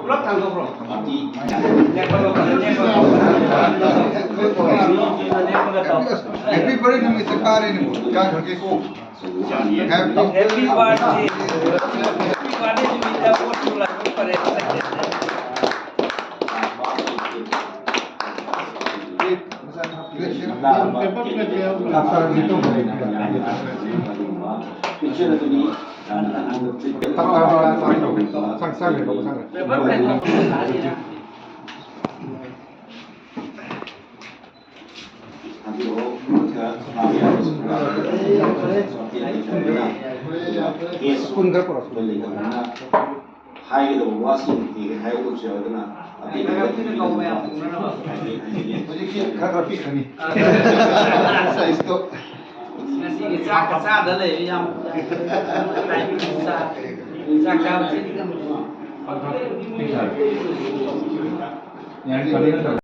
rất thằng đâu rồi Happy birthday to Mr. Karin. Happy happy birthday to Mr. Portula hai cái đồ quá xinh thì hai cái đồ sờ đó là thì cái cầu mèo nasi sa đó này nhau tại sa cao sẽ đi